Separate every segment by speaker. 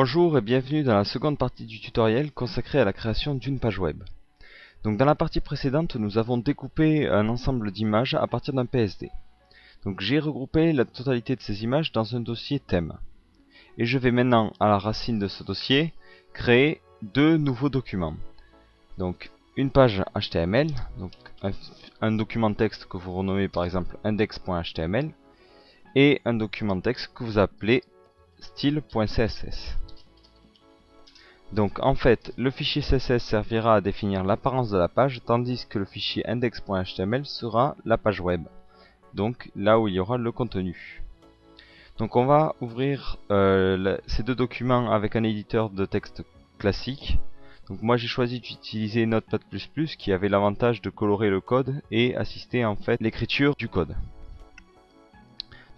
Speaker 1: Bonjour et bienvenue dans la seconde partie du tutoriel consacrée à la création d'une page web. Donc dans la partie précédente, nous avons découpé un ensemble d'images à partir d'un PSD. Donc j'ai regroupé la totalité de ces images dans un dossier thème. Et je vais maintenant, à la racine de ce dossier, créer deux nouveaux documents. Donc une page HTML, donc un document texte que vous renommez par exemple index.html, et un document texte que vous appelez style.css. Donc en fait, le fichier CSS servira à définir l'apparence de la page, tandis que le fichier index.html sera la page web, donc là où il y aura le contenu. Donc on va ouvrir ces deux documents avec un éditeur de texte classique. Donc moi j'ai choisi d'utiliser Notepad++ qui avait l'avantage de colorer le code et assister en fait l'écriture du code.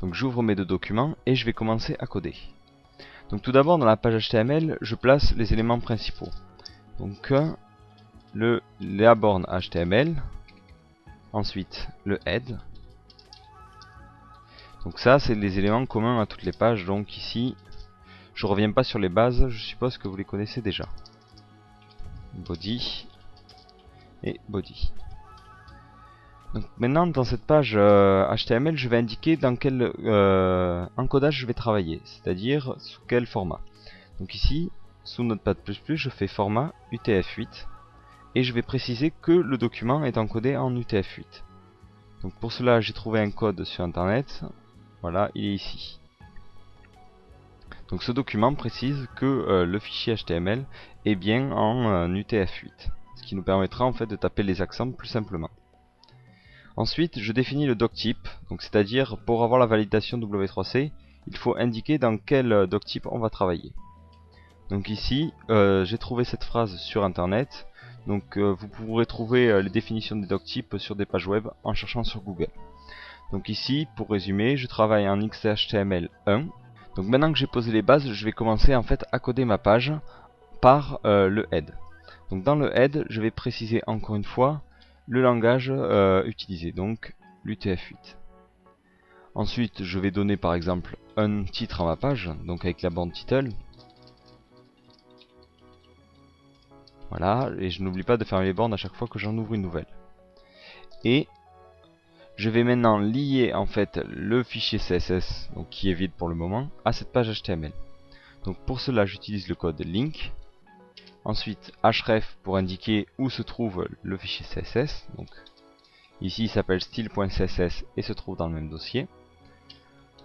Speaker 1: Donc j'ouvre mes deux documents et je vais commencer à coder. Donc tout d'abord dans la page HTML, je place les éléments principaux. Donc la borne HTML, ensuite le head. Donc ça c'est les éléments communs à toutes les pages, donc ici je reviens pas sur les bases, je suppose que vous les connaissez déjà. Body et body. Donc maintenant dans cette page HTML je vais indiquer dans quel encodage je vais travailler, c'est-à-dire sous quel format. Donc ici sous Notepad++ je fais format UTF-8 et je vais préciser que le document est encodé en UTF-8. Donc pour cela j'ai trouvé un code sur internet, voilà il est ici. Donc ce document précise que le fichier HTML est bien en UTF-8, ce qui nous permettra en fait de taper les accents plus simplement. Ensuite je définis le doctype, donc c'est-à-dire pour avoir la validation W3C, il faut indiquer dans quel doctype on va travailler. Donc ici j'ai trouvé cette phrase sur internet, donc vous pourrez trouver les définitions des doctypes sur des pages web en cherchant sur Google. Donc ici, pour résumer, je travaille en XHTML1. Donc maintenant que j'ai posé les bases, je vais commencer en fait à coder ma page par le head. Donc dans le head, je vais préciser encore une fois le langage utilisé, donc l'UTF-8. Ensuite, je vais donner par exemple un titre à ma page, donc avec la borne title. Voilà, et je n'oublie pas de fermer les bornes à chaque fois que j'en ouvre une nouvelle. Et je vais maintenant lier en fait le fichier CSS, donc qui est vide pour le moment, à cette page HTML. Donc pour cela j'utilise le code link. Ensuite href pour indiquer où se trouve le fichier CSS. Donc ici il s'appelle style.css et se trouve dans le même dossier.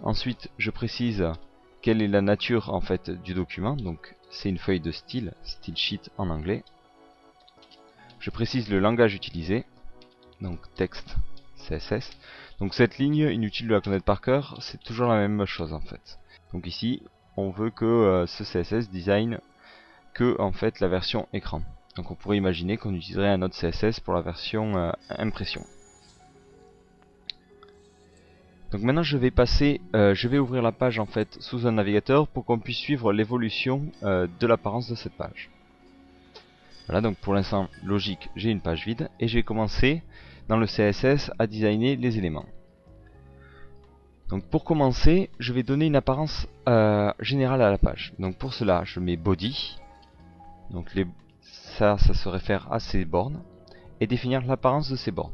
Speaker 1: Ensuite je précise quelle est la nature en fait du document. Donc c'est une feuille de style, style sheet en anglais. Je précise le langage utilisé, donc texte CSS. Donc cette ligne, inutile de la connaître par cœur, c'est toujours la même chose en fait. Donc ici, on veut que ce CSS design que en fait la version écran. Donc on pourrait imaginer qu'on utiliserait un autre CSS pour la version impression. Donc maintenant je vais ouvrir la page en fait sous un navigateur pour qu'on puisse suivre l'évolution de l'apparence de cette page. Voilà, donc pour l'instant logique, j'ai une page vide et je vais commencer dans le CSS à designer les éléments. Donc pour commencer, je vais donner une apparence générale à la page. Donc pour cela, je mets body. Donc ça se réfère à ces bornes et définir l'apparence de ces bornes.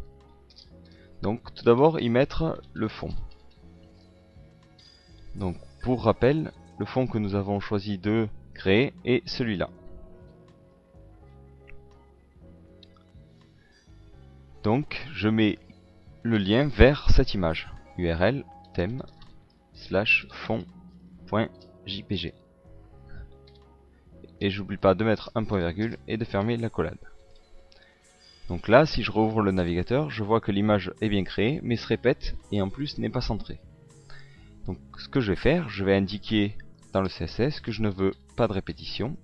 Speaker 1: Donc tout d'abord y mettre le fond. Donc pour rappel, le fond que nous avons choisi de créer est celui-là. Donc je mets le lien vers cette image, URL thème/fond.jpg. Et j'oublie pas de mettre un point virgule et de fermer la collade. Donc là, si je rouvre le navigateur, je vois que l'image est bien créée, mais se répète et en plus n'est pas centrée. Donc ce que je vais faire, je vais indiquer dans le CSS que je ne veux pas de répétition,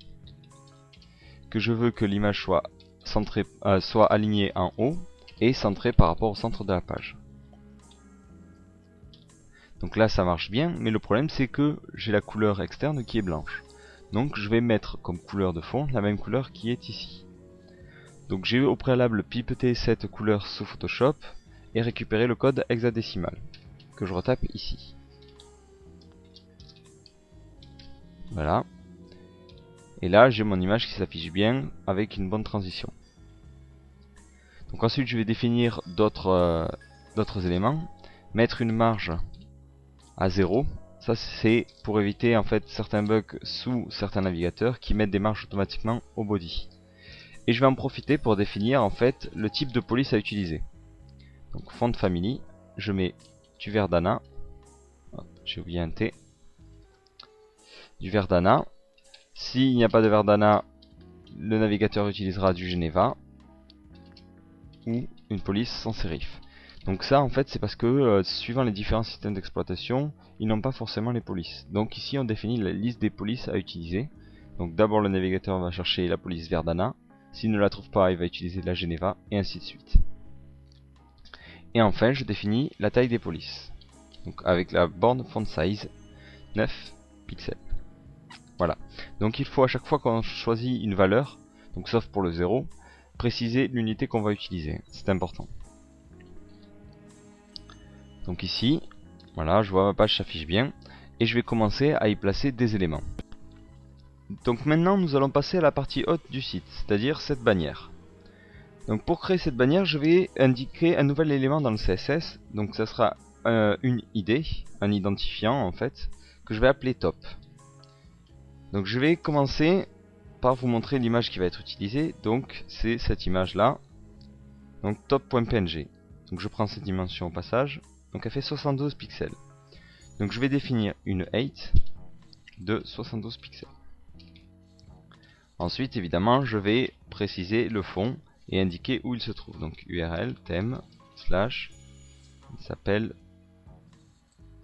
Speaker 1: que je veux que l'image soit alignée en haut et centrée par rapport au centre de la page. Donc là ça marche bien, mais le problème c'est que j'ai la couleur externe qui est blanche. Donc je vais mettre comme couleur de fond la même couleur qui est ici. Donc j'ai au préalable pipeté cette couleur sous Photoshop et récupéré le code hexadécimal que je retape ici. Voilà. Et là j'ai mon image qui s'affiche bien avec une bonne transition. Donc ensuite je vais définir d'autres éléments. Mettre une marge à 0. Ça c'est pour éviter en fait certains bugs sous certains navigateurs qui mettent des marges automatiquement au body. Et je vais en profiter pour définir en fait le type de police à utiliser. Donc font family, je mets du Verdana. J'ai oublié un T. Du Verdana. S'il n'y a pas de Verdana, le navigateur utilisera du Geneva ou une police sans sérif. Donc ça en fait c'est parce que suivant les différents systèmes d'exploitation, ils n'ont pas forcément les polices. Donc ici on définit la liste des polices à utiliser. Donc d'abord le navigateur va chercher la police Verdana. S'il ne la trouve pas, il va utiliser la Geneva et ainsi de suite. Et enfin je définis la taille des polices. Donc avec la borne font size 9 pixels. Voilà. Donc il faut à chaque fois qu'on choisit une valeur, donc sauf pour le 0, préciser l'unité qu'on va utiliser. C'est important. Donc ici, voilà, je vois ma page s'affiche bien. Et je vais commencer à y placer des éléments. Donc maintenant nous allons passer à la partie haute du site, c'est-à-dire cette bannière. Donc pour créer cette bannière, je vais indiquer un nouvel élément dans le CSS. Donc ça sera une ID, un identifiant en fait, que je vais appeler top. Donc je vais commencer par vous montrer l'image qui va être utilisée. Donc c'est cette image là, donc top.png. Donc je prends cette dimension au passage, donc elle fait 72 pixels. Donc je vais définir une height de 72 pixels. Ensuite évidemment je vais préciser le fond et indiquer où il se trouve. Donc URL thème slash il s'appelle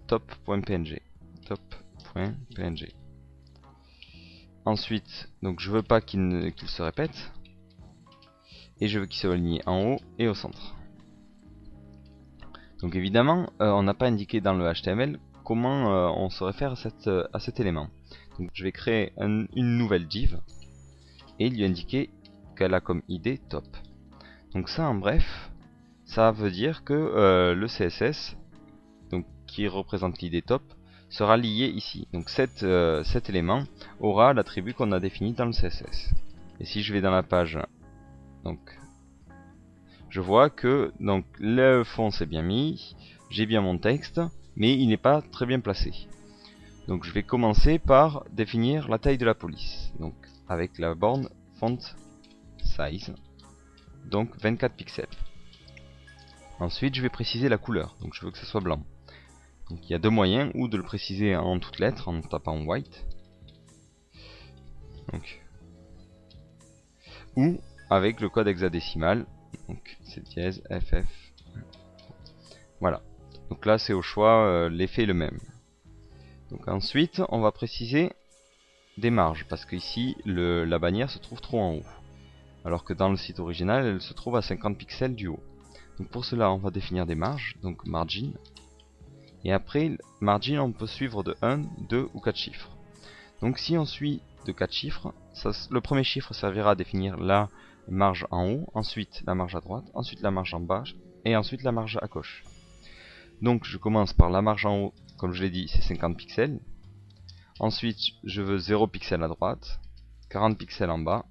Speaker 1: top.png. top.png. Ensuite, donc je veux pas qu'il se répète. Et je veux qu'il soit aligné en haut et au centre. Donc évidemment, on n'a pas indiqué dans le HTML comment on se réfère à cet élément. Donc je vais créer une nouvelle div et lui indiquer qu'elle a comme ID top. Donc ça en bref, ça veut dire que le CSS, donc, qui représente l'ID top, sera lié ici. Donc cet élément aura l'attribut qu'on a défini dans le CSS. Et si je vais dans la page, donc je vois que donc le fond c'est bien mis, j'ai bien mon texte, mais il n'est pas très bien placé. Donc je vais commencer par définir la taille de la police. Donc avec la borne font size, donc 24 pixels. Ensuite je vais préciser la couleur, donc je veux que ce soit blanc. Donc il y a deux moyens, ou de le préciser en toutes lettres en tapant white, donc, ou avec le code hexadécimal, donc c'est dièse FF. Voilà. Donc là c'est au choix, l'effet est le même. Donc ensuite on va préciser des marges, parce qu'ici la bannière se trouve trop en haut, alors que dans le site original elle se trouve à 50 pixels du haut. Donc pour cela on va définir des marges, donc margin, et après margin on peut suivre de 1, 2 ou 4 chiffres. Donc si on suit de 4 chiffres, le premier chiffre servira à définir la marge en haut, ensuite la marge à droite, ensuite la marge en bas, et ensuite la marge à gauche. Donc je commence par la marge en haut, comme je l'ai dit c'est 50 pixels. Ensuite je veux 0 pixels à droite, 40 pixels en bas,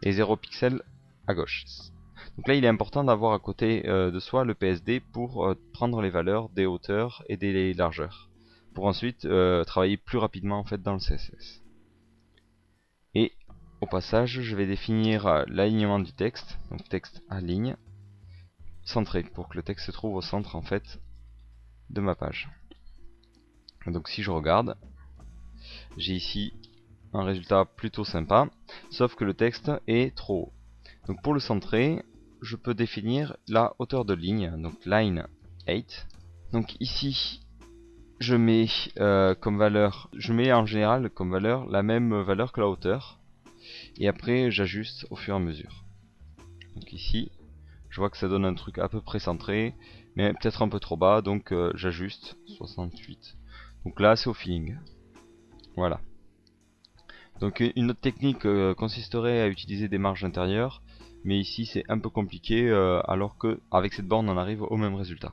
Speaker 1: et 0 pixels à gauche. Donc là il est important d'avoir à côté de soi le PSD pour prendre les valeurs des hauteurs et des largeurs, pour ensuite travailler plus rapidement en fait dans le CSS. Et au passage je vais définir l'alignement du texte, donc texte aligne, centré, pour que le texte se trouve au centre en fait de ma page. Donc si je regarde, j'ai ici un résultat plutôt sympa, sauf que le texte est trop haut. Donc pour le centrer, je peux définir la hauteur de ligne, donc line 8. Donc ici, je mets comme valeur, je mets en général comme valeur la même valeur que la hauteur, et après j'ajuste au fur et à mesure. Donc ici, je vois que ça donne un truc à peu près centré, mais peut-être un peu trop bas, donc j'ajuste 68. Donc là c'est au feeling. Voilà. Donc une autre technique consisterait à utiliser des marges intérieures, mais ici c'est un peu compliqué alors que avec cette borne on arrive au même résultat.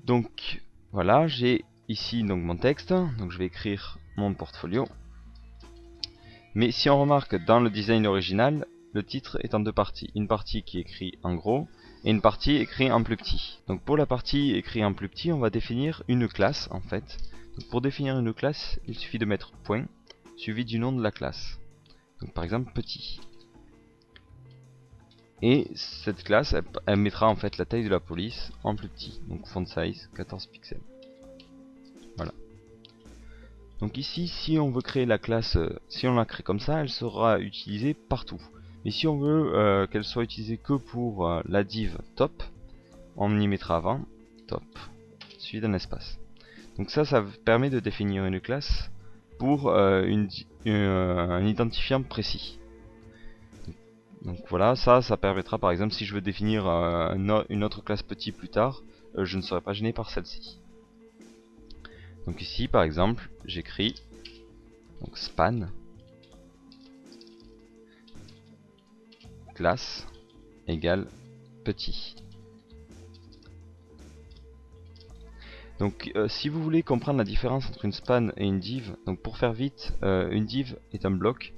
Speaker 1: Donc voilà, j'ai ici donc mon texte, donc je vais écrire mon portfolio. Mais si on remarque dans le design original, le titre est en deux parties. Une partie qui est écrite en gros et une partie écrite en plus petit. Donc pour la partie écrite en plus petit, on va définir une classe en fait. Donc pour définir une classe, il suffit de mettre point suivi du nom de la classe. Donc par exemple petit. Et cette classe, elle mettra en fait la taille de la police en plus petit. Donc font size 14 pixels. Voilà. Donc ici, si on veut créer la classe, si on la crée comme ça, elle sera utilisée partout. Mais si on veut qu'elle soit utilisée que pour la div top, on y mettra avant top, suivi d'un espace. Donc ça permet de définir une classe pour un identifiant précis. Donc voilà, ça permettra par exemple si je veux définir une autre classe petit plus tard, je ne serai pas gêné par celle-ci. Donc ici par exemple, j'écris donc span classe égale petit. Donc si vous voulez comprendre la différence entre une span et une div, donc pour faire vite, une div est un bloc,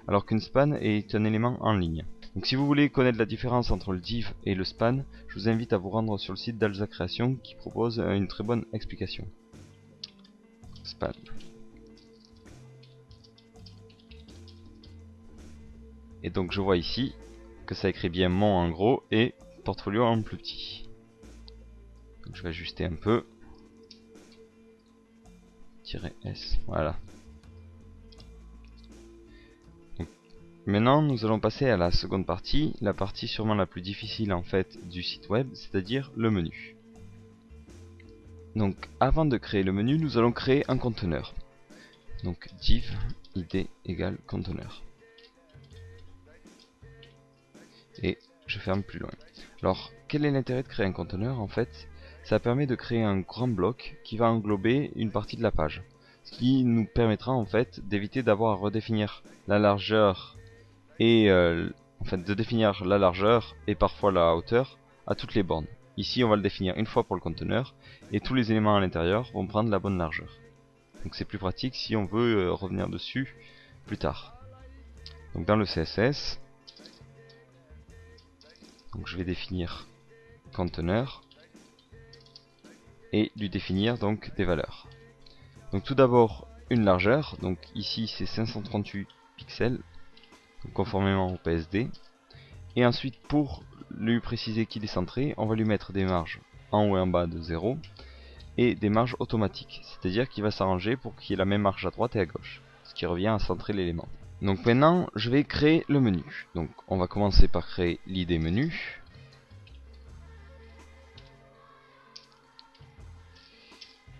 Speaker 1: alors qu'une span est un élément en ligne. Donc si vous voulez connaître la différence entre le div et le span, je vous invite à vous rendre sur le site d'Alza Création qui propose une très bonne explication. Span. Et donc je vois ici que ça écrit bien mon en gros et portfolio en plus petit. Donc je vais ajuster un peu. -S, voilà. Donc, maintenant nous allons passer à la seconde partie, la partie sûrement la plus difficile en fait du site web, c'est-à-dire le menu. Donc avant de créer le menu, nous allons créer un conteneur. Donc div id égale conteneur. Et je ferme plus loin. Alors quel est l'intérêt de créer un conteneur en fait? Ça permet de créer un grand bloc qui va englober une partie de la page. Ce qui nous permettra en fait d'éviter d'avoir à redéfinir la largeur et en fait de définir la largeur et parfois la hauteur à toutes les bornes. Ici on va le définir une fois pour le conteneur et tous les éléments à l'intérieur vont prendre la bonne largeur. Donc c'est plus pratique si on veut revenir dessus plus tard. Donc dans le CSS, donc je vais définir conteneur et lui définir donc des valeurs. Donc tout d'abord une largeur, donc ici c'est 538 pixels, donc conformément au PSD. Et ensuite pour lui préciser qu'il est centré, on va lui mettre des marges en haut et en bas de 0 et des marges automatiques, c'est-à-dire qu'il va s'arranger pour qu'il y ait la même marge à droite et à gauche, ce qui revient à centrer l'élément. Donc maintenant je vais créer le menu. Donc on va commencer par créer l'id menu.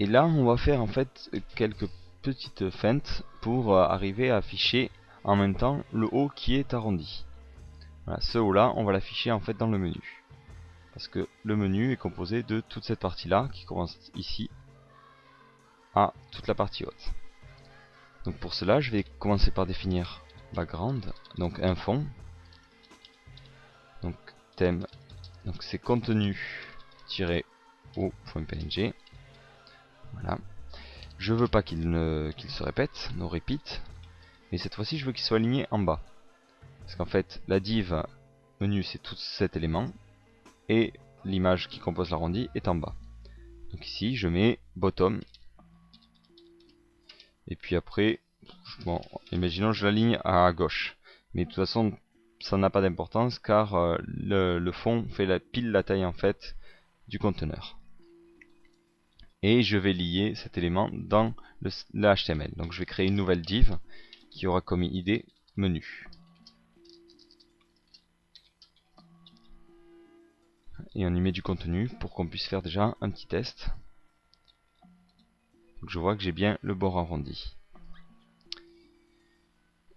Speaker 1: Et là on va faire en fait quelques petites feintes pour arriver à afficher en même temps le haut qui est arrondi. Voilà, ce haut là on va l'afficher en fait dans le menu. Parce que le menu est composé de toute cette partie là qui commence ici à toute la partie haute. Donc pour cela je vais commencer par définir background, donc un fond. Donc thème, donc c'est contenu-o.png. Voilà. Je veux pas qu'il se répète, no repeat. Mais cette fois-ci je veux qu'il soit aligné en bas. Parce qu'en fait la div menu c'est tout cet élément. Et l'image qui compose l'arrondi est en bas. Donc ici je mets bottom. Et puis après, bon, imaginons je l'aligne à gauche. Mais de toute façon ça n'a pas d'importance car le fond fait pile la taille en fait du conteneur. Et je vais lier cet élément dans le HTML. Donc je vais créer une nouvelle div qui aura comme id menu. Et on y met du contenu pour qu'on puisse faire déjà un petit test. Donc je vois que j'ai bien le bord arrondi.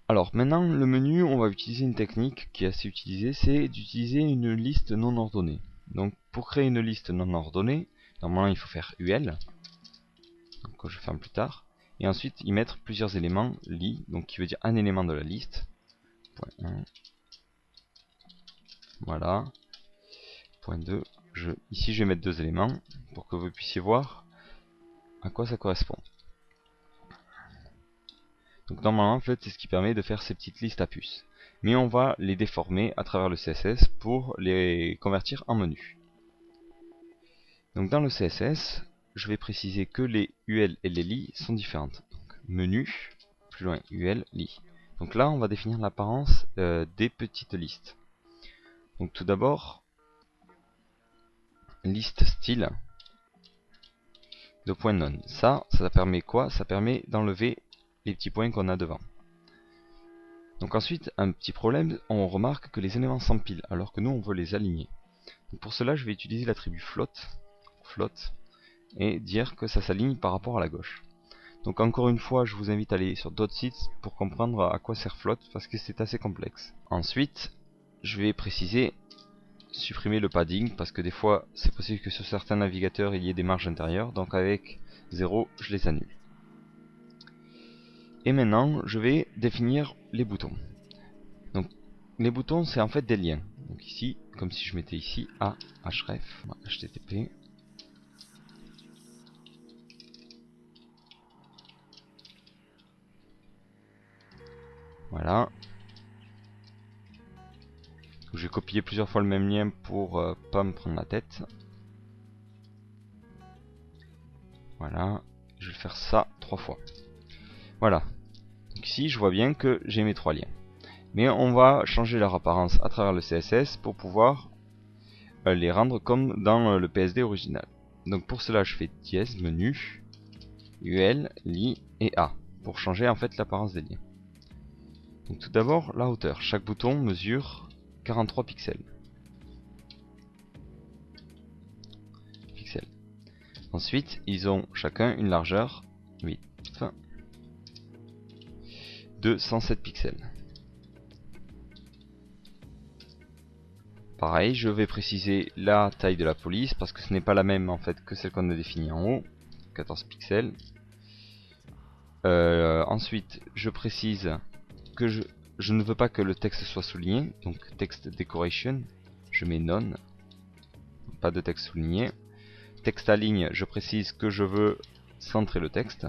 Speaker 1: Alors maintenant le menu, on va utiliser une technique qui est assez utilisée, c'est d'utiliser une liste non ordonnée. Donc pour créer une liste non ordonnée, normalement il faut faire UL, donc je ferme plus tard, et ensuite y mettre plusieurs éléments li, donc qui veut dire un élément de la liste. Point 1, voilà. Point 2, ici je vais mettre deux éléments pour que vous puissiez voir à quoi ça correspond. Donc normalement en fait c'est ce qui permet de faire ces petites listes à puces. Mais on va les déformer à travers le CSS pour les convertir en menus. Donc dans le CSS, je vais préciser que les UL et les li sont différentes. Donc, menu, plus loin UL, li. Donc là on va définir l'apparence des petites listes. Donc tout d'abord, liste style de point non. Ça permet quoi? Ça permet d'enlever les petits points qu'on a devant. Donc ensuite, un petit problème, on remarque que les éléments s'empilent alors que nous on veut les aligner. Donc pour cela, je vais utiliser l'attribut float et dire que ça s'aligne par rapport à la gauche. Donc encore une fois, je vous invite à aller sur d'autres sites pour comprendre à quoi sert float parce que c'est assez complexe. Ensuite, je vais préciser supprimer le padding parce que des fois c'est possible que sur certains navigateurs il y ait des marges intérieures, donc avec 0 je les annule. Et maintenant je vais définir les boutons. Donc les boutons c'est en fait des liens. Donc ici, comme si je mettais ici a href, http. Voilà. Je vais copier plusieurs fois le même lien pour pas me prendre la tête. Voilà. Je vais faire ça 3 fois. Voilà. Donc ici je vois bien que j'ai mes 3 liens. Mais on va changer leur apparence à travers le CSS pour pouvoir les rendre comme dans le PSD original. Donc pour cela je fais dièse, menu, UL, li et A pour changer en fait l'apparence des liens. Donc tout d'abord la hauteur. Chaque bouton mesure 43 pixels. Ensuite ils ont chacun une largeur 8 de 107 pixels. Pareil, je vais préciser la taille de la police parce que ce n'est pas la même en fait que celle qu'on a définie en haut, 14 pixels. Ensuite, je précise que je ne veux pas que le texte soit souligné, donc text decoration, je mets none, pas de texte souligné. Texte à ligne, je précise que je veux centrer le texte,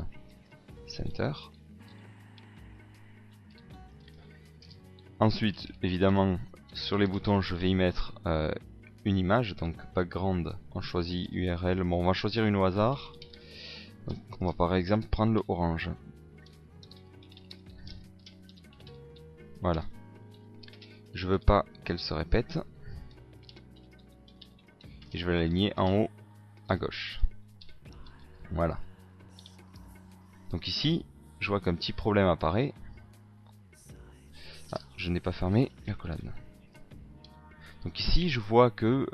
Speaker 1: center. Ensuite, évidemment, sur les boutons, je vais y mettre une image, donc background, on choisit URL, bon on va choisir une au hasard. Donc, on va par exemple prendre le orange. Voilà. Je veux pas qu'elle se répète. Et je vais l'aligner en haut à gauche. Voilà. Donc ici, je vois qu'un petit problème apparaît. Ah, je n'ai pas fermé la colonne. Donc ici, je vois que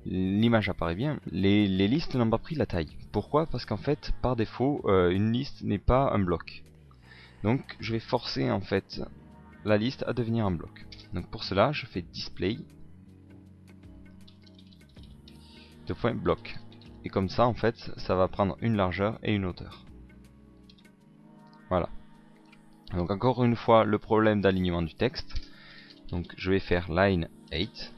Speaker 1: l'image apparaît bien. Les listes n'ont pas pris la taille. Pourquoi? Parce qu'en fait, par défaut, une liste n'est pas un bloc. Donc je vais forcer en fait la liste à devenir un bloc. Donc pour cela, je fais display bloc. Et comme ça, en fait, ça va prendre une largeur et une hauteur. Voilà. Donc encore une fois, le problème d'alignement du texte. Donc je vais faire line 8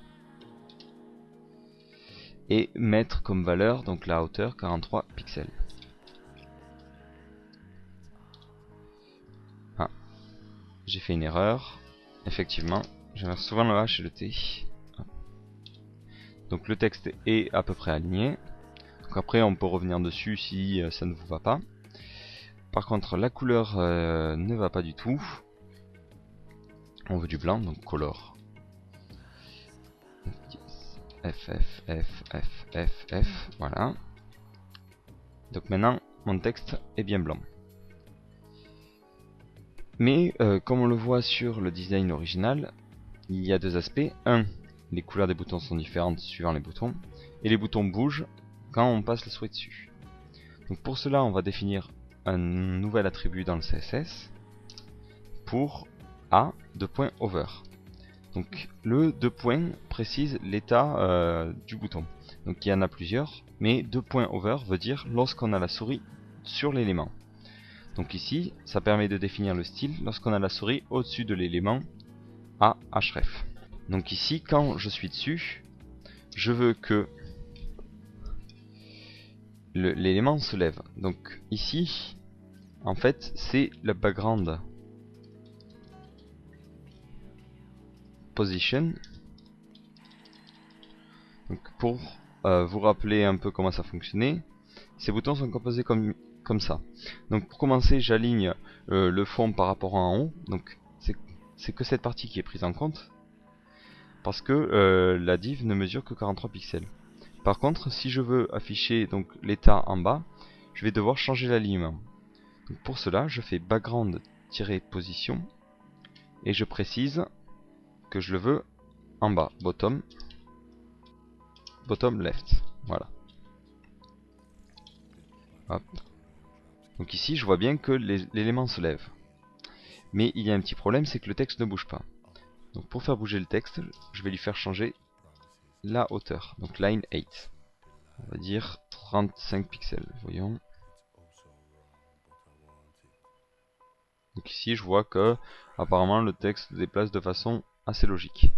Speaker 1: et mettre comme valeur donc la hauteur 43 pixels. Ah, j'ai fait une erreur. Effectivement, j'inverse souvent le H et le T. Donc le texte est à peu près aligné. Donc après on peut revenir dessus si ça ne vous va pas. Par contre la couleur ne va pas du tout. On veut du blanc, donc color. F, voilà. Donc maintenant mon texte est bien blanc. Mais comme on le voit sur le design original, il y a deux aspects. Un, les couleurs des boutons sont différentes suivant les boutons, et les boutons bougent quand on passe la souris dessus. Donc pour cela, on va définir un nouvel attribut dans le CSS pour A de point over. Donc le 2 points précise l'état du bouton. Donc il y en a plusieurs, mais 2 points over veut dire lorsqu'on a la souris sur l'élément. Donc ici, ça permet de définir le style lorsqu'on a la souris au-dessus de l'élément A href. Donc ici, quand je suis dessus, je veux que l'élément se lève. Donc ici, en fait, c'est le background position. Donc pour vous rappeler un peu comment ça fonctionnait, ces boutons sont composés comme ça. Donc pour commencer, j'aligne le fond par rapport en haut. Donc c'est que cette partie qui est prise en compte, parce que la div ne mesure que 43 pixels. Par contre, si je veux afficher donc l'état en bas, je vais devoir changer l'alignement. Donc pour cela, je fais background-position et je précise que je le veux en bas, bottom left. Voilà. Hop. Donc ici, je vois bien que l'élément se lève. Mais il y a un petit problème, c'est que le texte ne bouge pas. Donc pour faire bouger le texte, je vais lui faire changer la hauteur. Donc line 8. On va dire 35 pixels. Voyons. Donc ici, je vois que apparemment le texte se déplace de façon assez logique.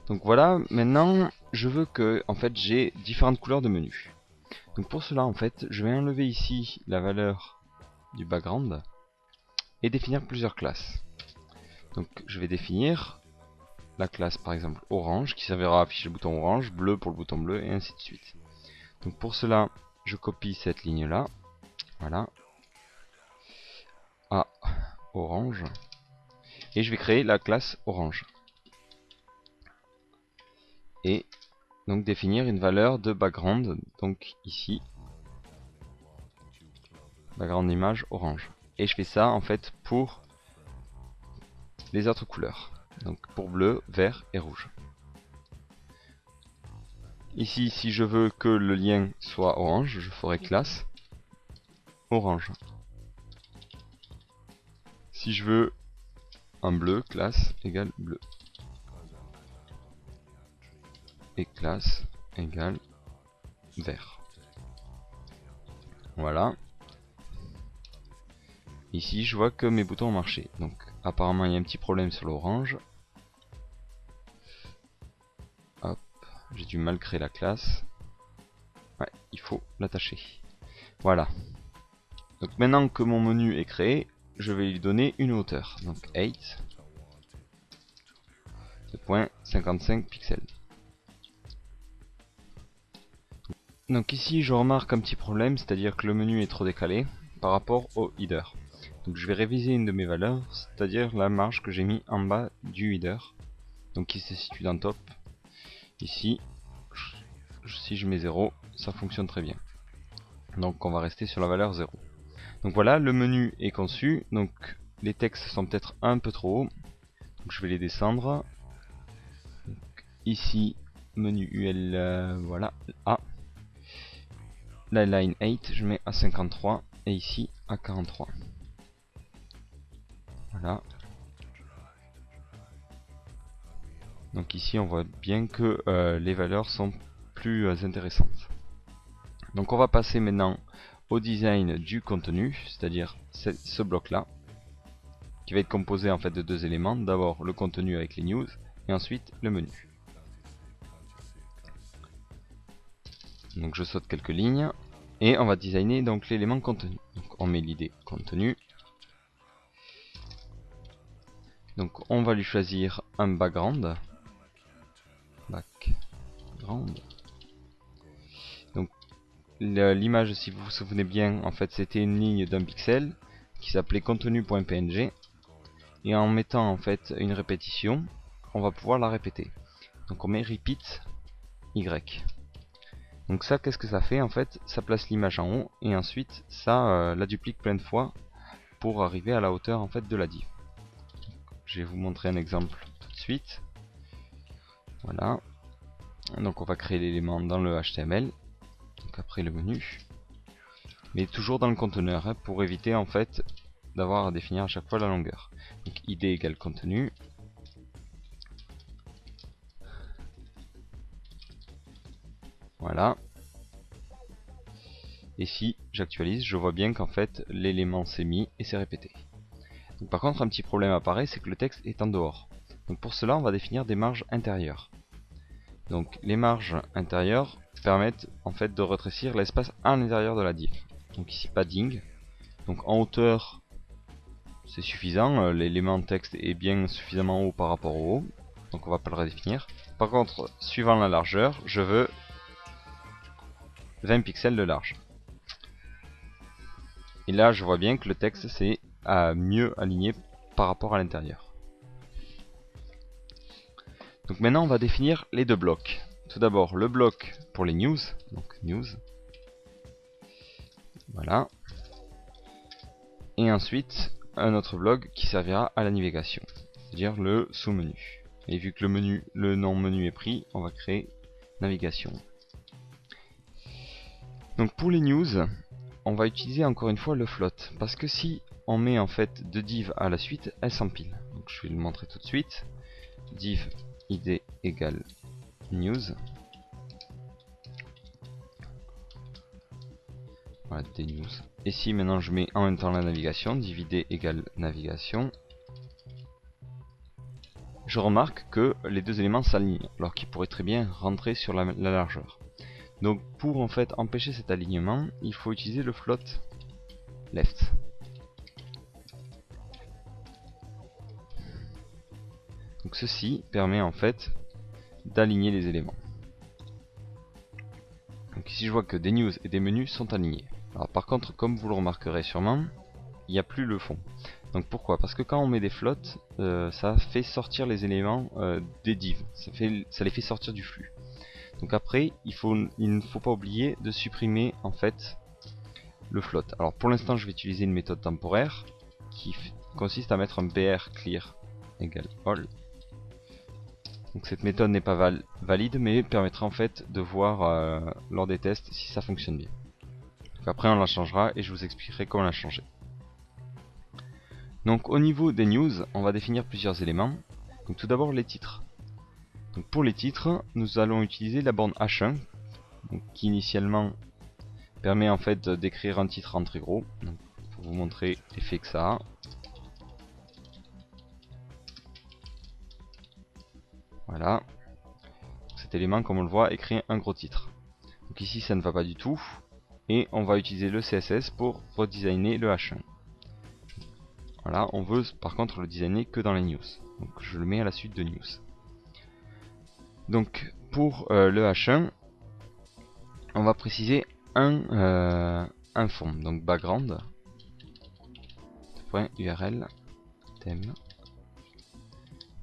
Speaker 1: Donc voilà, maintenant je veux que en fait j'ai différentes couleurs de menu. Donc pour cela en fait, je vais enlever ici la valeur du background et définir plusieurs classes. Donc je vais définir la classe par exemple orange qui servira à afficher le bouton orange, bleu pour le bouton bleu et ainsi de suite. Donc pour cela, je copie cette ligne là, voilà, à orange, et je vais créer la classe orange. Et donc définir une valeur de background, donc ici, background image orange. Et je fais ça en fait pour les autres couleurs. Donc pour bleu, vert et rouge. Ici, si je veux que le lien soit orange, je ferai classe orange. Si je veux un bleu, classe égale bleu. Et classe égale vert. Voilà. Ici, je vois que mes boutons ont marché. Donc apparemment, il y a un petit problème sur l'orange. Hop, j'ai du mal créer la classe. Ouais, il faut l'attacher. Voilà. Donc maintenant que mon menu est créé, je vais lui donner une hauteur. Donc 8.55 pixels. Donc ici je remarque un petit problème, c'est-à-dire que le menu est trop décalé par rapport au header. Donc je vais réviser une de mes valeurs, c'est-à-dire la marge que j'ai mis en bas du header. Donc qui se situe dans top. Ici, si je mets 0, ça fonctionne très bien. Donc on va rester sur la valeur 0. Donc voilà, le menu est conçu. Donc les textes sont peut-être un peu trop hauts. Donc je vais les descendre. Donc, ici, menu UL, voilà, A. La line 8, je mets à 53 et ici à 43. Voilà. Donc ici on voit bien que les valeurs sont plus intéressantes. Donc on va passer maintenant au design du contenu, c'est-à-dire ce bloc là, qui va être composé en fait de deux éléments. D'abord le contenu avec les news et ensuite le menu. Donc je saute quelques lignes et on va designer donc l'élément contenu. Donc on met l'idée contenu. Donc on va lui choisir un background. Donc l'image, si vous vous souvenez bien, en fait c'était une ligne d'un pixel qui s'appelait contenu.png, et en mettant en fait une répétition, on va pouvoir la répéter. Donc on met repeat y. Donc ça, qu'est-ce que ça fait? En fait, ça place l'image en haut et ensuite ça la duplique plein de fois pour arriver à la hauteur en fait de la div. Je vais vous montrer un exemple tout de suite. Voilà. Donc on va créer l'élément dans le HTML. Donc après le menu. Mais toujours dans le conteneur, hein, pour éviter en fait d'avoir à définir à chaque fois la longueur. Donc id égale contenu. Voilà. Et si j'actualise, je vois bien qu'en fait l'élément s'est mis et s'est répété. Donc, par contre, un petit problème apparaît, c'est que le texte est en dehors. Donc pour cela, on va définir des marges intérieures. Donc les marges intérieures permettent en fait de rétrécir l'espace à l'intérieur de la div. Donc ici padding, Donc en hauteur, c'est suffisant, l'élément texte est bien suffisamment haut par rapport au haut, donc on va pas le redéfinir. Par contre, suivant la largeur, je veux 20 pixels de large. Et là, je vois bien que le texte c'est mieux aligné par rapport à l'intérieur. Donc maintenant, on va définir les deux blocs. Tout d'abord, le bloc pour les news, donc news. Voilà. Et ensuite, un autre bloc qui servira à la navigation, c'est-à-dire le sous-menu. Et vu que le nom menu est pris, on va créer navigation. Donc pour les news, on va utiliser encore une fois le float, parce que si on met en fait deux divs à la suite, elles s'empilent. Donc je vais le montrer tout de suite. Div id égale news. Voilà, des news. Et si maintenant je mets en même temps la navigation, div id égale navigation, je remarque que les deux éléments s'alignent, alors qu'ils pourraient très bien rentrer sur la largeur. Donc pour en fait empêcher cet alignement, il faut utiliser le float left. Donc ceci permet en fait d'aligner les éléments. Donc ici je vois que des news et des menus sont alignés. Alors par contre, comme vous le remarquerez sûrement, il n'y a plus le fond. Donc pourquoi? Parce que quand on met des flottes, ça fait sortir les éléments des divs, ça les fait sortir du flux. Donc après, il ne faut pas oublier de supprimer en fait le float. Alors pour l'instant, je vais utiliser une méthode temporaire qui consiste à mettre un br clear égale all. Donc cette méthode n'est pas valide, mais permettra en fait de voir lors des tests si ça fonctionne bien. Donc après on la changera et je vous expliquerai comment la changer. Donc au niveau des news, on va définir plusieurs éléments. Donc tout d'abord les titres. Donc pour les titres, nous allons utiliser la borne H1, donc, qui initialement permet en fait d'écrire un titre en très gros. Donc, pour vous montrer l'effet que ça a. Voilà. Cet élément, comme on le voit, écrit un gros titre. Donc ici ça ne va pas du tout. Et on va utiliser le CSS pour redesigner le H1. Voilà, on veut par contre le designer que dans les news. Donc je le mets à la suite de news. Donc pour le H1, on va préciser un fond. Donc background, .url, thème.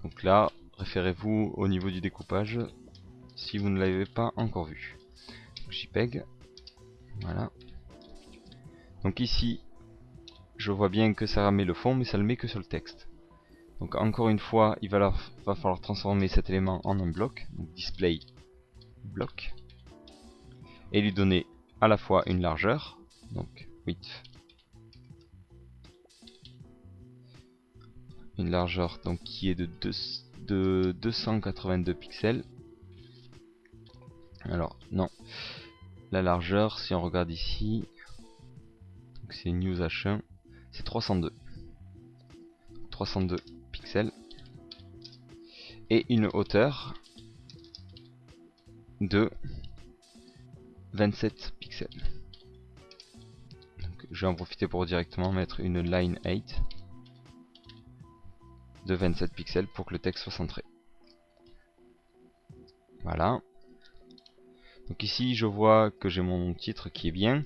Speaker 1: Donc là, référez-vous au niveau du découpage si vous ne l'avez pas encore vu. JPEG, voilà. Donc ici, je vois bien que ça met le fond, mais ça le met que sur le texte. Donc encore une fois, il va falloir transformer cet élément en un bloc, donc display bloc, et lui donner à la fois une largeur, donc width, une largeur donc qui est de 282 pixels. Alors non, la largeur, si on regarde ici, c'est news H1, c'est 302 pixels, et une hauteur de 27 pixels. Donc, je vais en profiter pour directement mettre une line 8 de 27 pixels pour que le texte soit centré. Voilà. Donc ici je vois que j'ai mon titre qui est bien,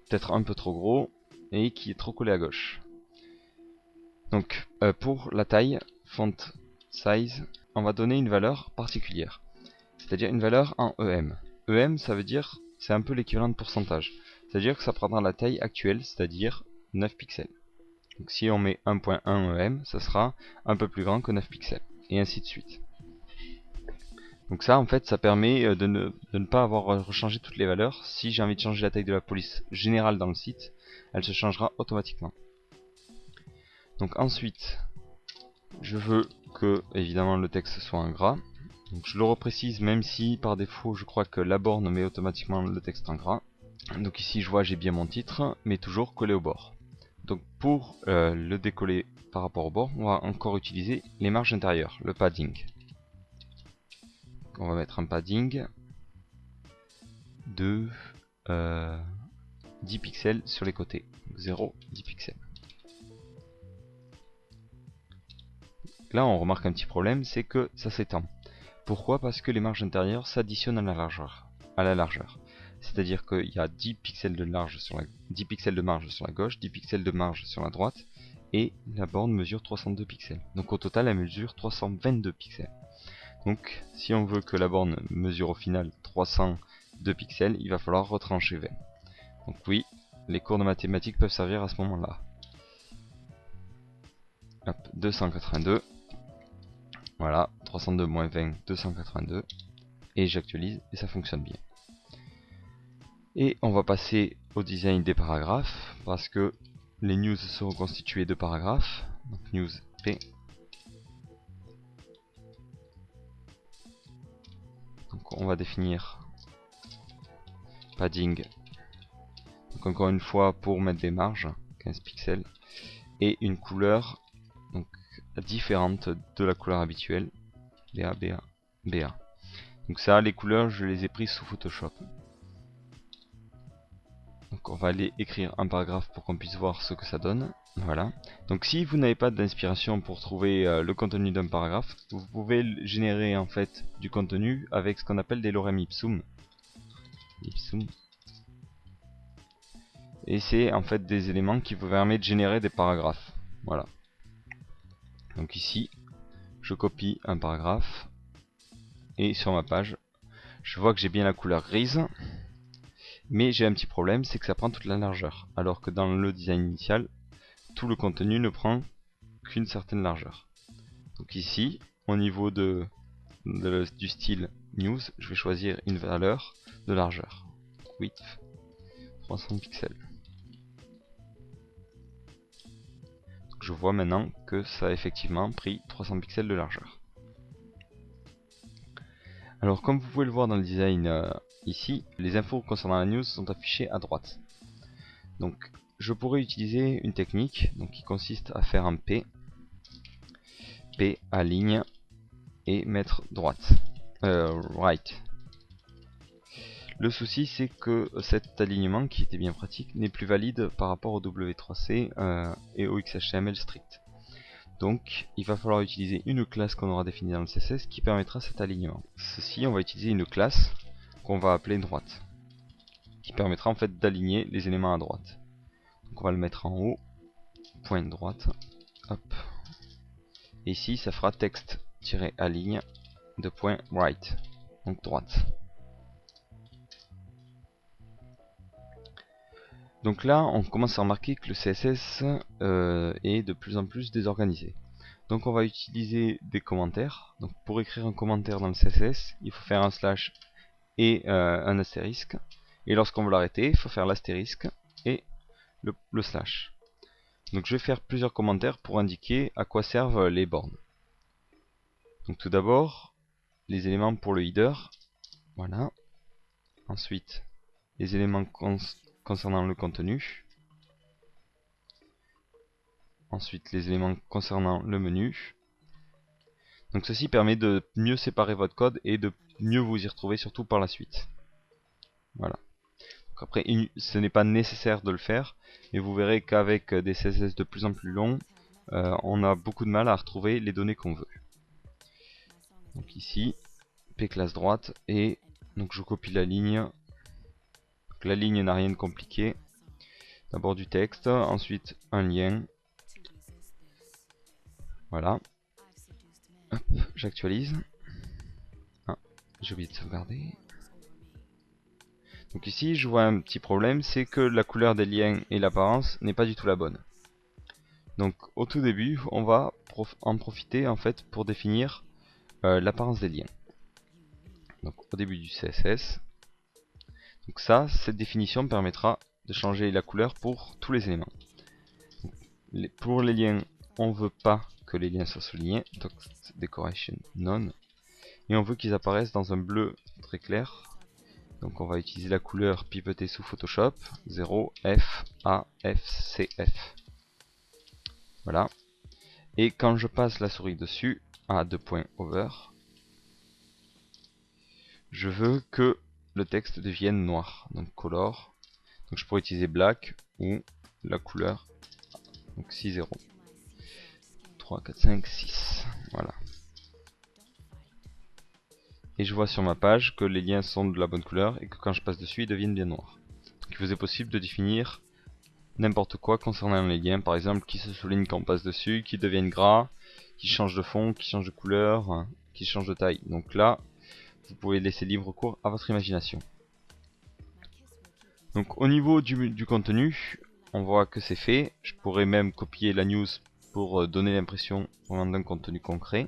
Speaker 1: peut-être un peu trop gros et qui est trop collé à gauche. Donc pour la taille, font size, on va donner une valeur particulière, c'est-à-dire une valeur en EM. EM ça veut dire, c'est un peu l'équivalent de pourcentage, c'est-à-dire que ça prendra la taille actuelle, c'est-à-dire 9 pixels. Donc si on met 1.1 EM, ça sera un peu plus grand que 9 pixels, et ainsi de suite. Donc ça en fait ça permet de ne pas avoir rechangé toutes les valeurs. Si j'ai envie de changer la taille de la police générale dans le site, elle se changera automatiquement. Donc ensuite, je veux que évidemment le texte soit en gras. Donc je le reprécise même si par défaut je crois que la borne met automatiquement le texte en gras. Donc ici je vois j'ai bien mon titre, mais toujours collé au bord. Donc pour le décoller par rapport au bord, on va encore utiliser les marges intérieures, le padding. On va mettre un padding de 10 pixels sur les côtés. 0, 10 pixels. Là on remarque un petit problème, c'est que ça s'étend. Pourquoi? Parce que les marges intérieures s'additionnent à la largeur. C'est-à-dire qu'il y a 10 pixels de marge sur la gauche, 10 pixels de marge sur la droite, et la borne mesure 302 pixels. Donc au total elle mesure 322 pixels. Donc si on veut que la borne mesure au final 302 pixels, il va falloir retrancher 20. Donc oui, les cours de mathématiques peuvent servir à ce moment-là. Hop, 282. Voilà, 302 moins 20, 282. Et j'actualise et ça fonctionne bien. Et on va passer au design des paragraphes, parce que les news seront constituées de paragraphes. Donc news P. Donc on va définir padding. Donc encore une fois pour mettre des marges, 15 pixels. Et une couleur donc différente de la couleur habituelle. BA, BA, BA. Donc ça, les couleurs, je les ai prises sous Photoshop. Donc on va aller écrire un paragraphe pour qu'on puisse voir ce que ça donne. Voilà. Donc si vous n'avez pas d'inspiration pour trouver le contenu d'un paragraphe, vous pouvez générer en fait du contenu avec ce qu'on appelle des lorem ipsum. Et c'est en fait des éléments qui vous permettent de générer des paragraphes. Voilà. Donc ici, je copie un paragraphe. Et sur ma page, je vois que j'ai bien la couleur grise. Mais j'ai un petit problème, c'est que ça prend toute la largeur. Alors que dans le design initial, tout le contenu ne prend qu'une certaine largeur. Donc ici, au niveau du style news, je vais choisir une valeur de largeur. Width 300 pixels. Donc je vois maintenant que ça a effectivement pris 300 pixels de largeur. Alors comme vous pouvez le voir dans le design ici, les infos concernant la news sont affichées à droite. Donc je pourrais utiliser une technique donc, qui consiste à faire un P aligne et mettre droite, right. Le souci c'est que cet alignement qui était bien pratique n'est plus valide par rapport au W3C et au XHTML strict. Donc il va falloir utiliser une classe qu'on aura définie dans le CSS qui permettra cet alignement. Ceci, on va utiliser une classe qu'on va appeler droite, qui permettra en fait d'aligner les éléments à droite. Donc on va le mettre en haut, point droite, hop. Et ici ça fera texte-aligne de point right, donc droite. Donc là on commence à remarquer que le CSS est de plus en plus désorganisé. Donc on va utiliser des commentaires. Donc pour écrire un commentaire dans le CSS, il faut faire un slash et un astérisque. Et lorsqu'on veut l'arrêter, il faut faire l'astérisque et le slash. Donc je vais faire plusieurs commentaires pour indiquer à quoi servent les bornes. Donc tout d'abord, les éléments pour le header. Voilà. Ensuite, les éléments concernant le contenu. Ensuite, les éléments concernant le menu. Donc ceci permet de mieux séparer votre code et de mieux vous y retrouver, surtout par la suite. Voilà. Donc après, ce n'est pas nécessaire de le faire, mais vous verrez qu'avec des CSS de plus en plus longs, on a beaucoup de mal à retrouver les données qu'on veut. Donc ici, P classe droite, et donc je copie la ligne. Donc la ligne n'a rien de compliqué. D'abord du texte, ensuite un lien. Voilà. J'actualise. Ah, j'ai oublié de sauvegarder. Donc ici je vois un petit problème, c'est que la couleur des liens et l'apparence n'est pas du tout la bonne. Donc au tout début on va en profiter en fait pour définir l'apparence des liens. Donc au début du CSS. Donc ça, cette définition permettra de changer la couleur pour tous les éléments. Donc, pour les liens, on veut pas que les liens soient soulignés, text decoration none, et on veut qu'ils apparaissent dans un bleu très clair. Donc on va utiliser la couleur pipetée sous Photoshop 0 F A F C F. Voilà. Et quand je passe la souris dessus à 2 points over, je veux que le texte devienne noir. Donc color, Donc je pourrais utiliser black ou la couleur, donc 6 0. 3, 4, 5, 6. Voilà. Et je vois sur ma page que les liens sont de la bonne couleur et que quand je passe dessus, ils deviennent bien noirs. Donc il vous est possible de définir n'importe quoi concernant les liens, par exemple qui se souligne quand on passe dessus, qui deviennent gras, qui changent de fond, qui changent de couleur, qui changent de taille. Donc là, vous pouvez laisser libre cours à votre imagination. Donc au niveau du contenu, on voit que c'est fait. Je pourrais même copier la news pour donner l'impression vraiment d'un contenu concret.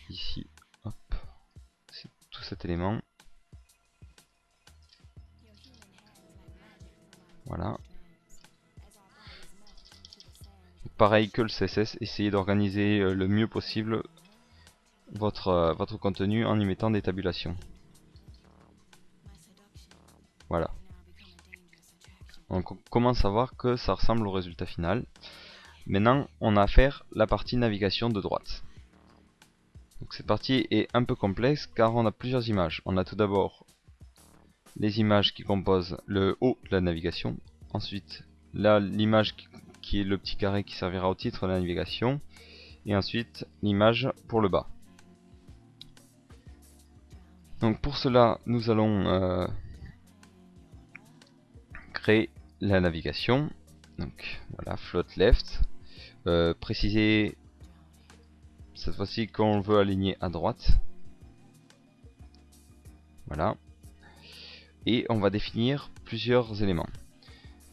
Speaker 1: Ici, hop, c'est tout cet élément. Voilà. Pareil que le CSS, essayez d'organiser le mieux possible votre contenu en y mettant des tabulations. Voilà. Donc on commence à voir que ça ressemble au résultat final. Maintenant, on a à faire la partie navigation de droite. Donc cette partie est un peu complexe car on a plusieurs images. On a tout d'abord les images qui composent le haut de la navigation. Ensuite, là l'image qui est le petit carré qui servira au titre de la navigation. Et ensuite, l'image pour le bas. Donc pour cela, nous allons créer la navigation. Donc voilà, float left. Préciser cette fois-ci qu'on veut aligner à droite. Voilà. Et on va définir plusieurs éléments.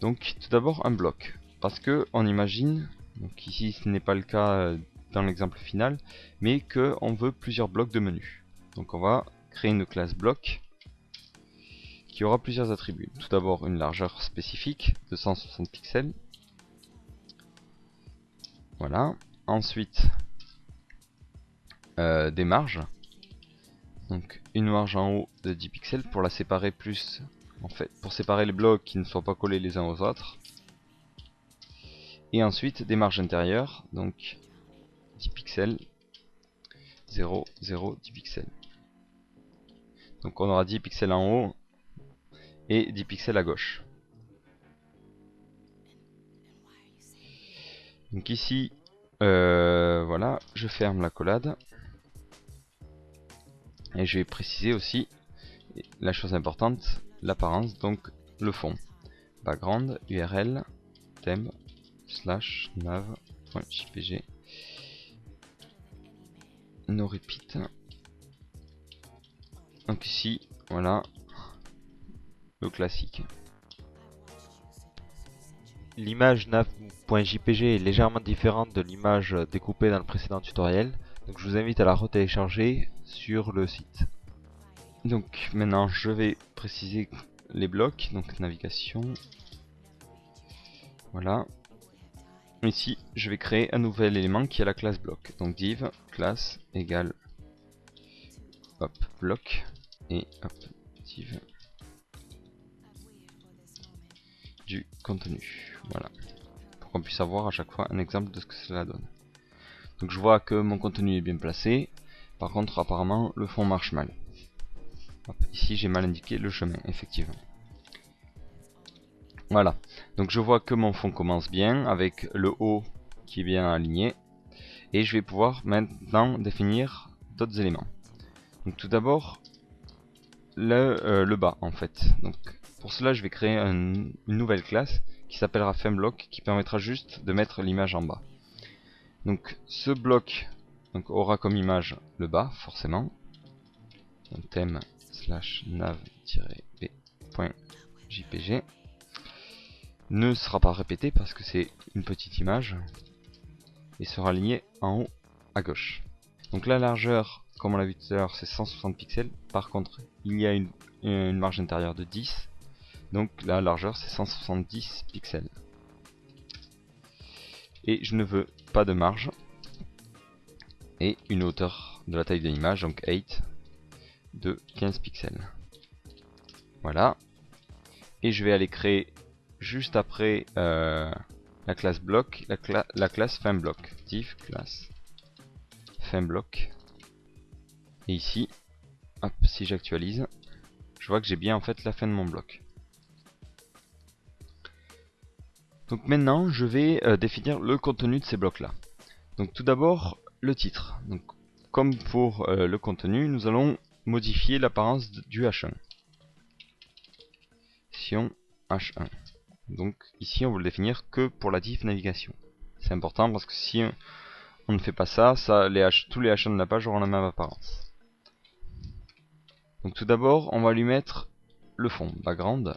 Speaker 1: Donc tout d'abord un bloc. Parce que on imagine, donc ici ce n'est pas le cas dans l'exemple final, mais qu'on veut plusieurs blocs de menu. Donc on va créer une classe bloc qui aura plusieurs attributs. Tout d'abord une largeur spécifique de 160 pixels. Voilà. Ensuite des marges. Donc une marge en haut de 10 pixels pour la séparer plus, en fait, pour séparer les blocs qui ne soient pas collés les uns aux autres. Et ensuite des marges intérieures, donc 10 pixels, 0, 0, 10 pixels. Donc on aura 10 pixels en haut et 10 pixels à gauche. Donc ici, voilà, je ferme la collade. Et je vais préciser aussi la chose importante, l'apparence, donc le fond. Background, URL, thème, slash, nav.jpg, no repeat. Donc ici, voilà, le classique.
Speaker 2: L'image nav.jpg est légèrement différente de l'image découpée dans le précédent tutoriel, donc je vous invite à la retélécharger sur le site.
Speaker 1: Donc maintenant je vais préciser les blocs, donc navigation. Voilà. Ici je vais créer un nouvel élément qui est la classe bloc. Donc div classe égale hop bloc et hop div du contenu. Voilà. Pour qu'on puisse avoir à chaque fois un exemple de ce que cela donne. Donc je vois que mon contenu est bien placé. Par contre apparemment le fond marche mal. Hop, ici j'ai mal indiqué le chemin, effectivement. Voilà, donc je vois que mon fond commence bien avec le haut qui est bien aligné. Et je vais pouvoir maintenant définir d'autres éléments. Donc tout d'abord le bas en fait. Donc pour cela je vais créer une nouvelle classe qui s'appellera FemBlock qui permettra juste de mettre l'image en bas. Donc ce bloc donc, aura comme image le bas forcément. Donc, thème slash nav-b.jpg ne sera pas répété parce que c'est une petite image et sera aligné en haut à gauche. Donc la largeur, comme on l'a vu tout à l'heure, c'est 160 pixels. Par contre, il y a une marge intérieure de 10. Donc la largeur, c'est 170 pixels. Et je ne veux pas de marge. Et une hauteur de la taille de l'image, donc 8, de 15 pixels. Voilà. Et je vais aller créer juste après la classe bloc, la classe FemBlock. Div classe FemBlock. Et ici, hop, si j'actualise, je vois que j'ai bien en fait la fin de mon bloc. Donc maintenant, je vais définir le contenu de ces blocs-là. Donc tout d'abord, le titre. Donc, comme pour le contenu, nous allons modifier l'apparence du H1. Sion H1. Donc ici, on veut le définir que pour la div navigation. C'est important parce que si on ne fait pas ça, tous les H1 de la page auront la même apparence. Donc tout d'abord, on va lui mettre le fond, background.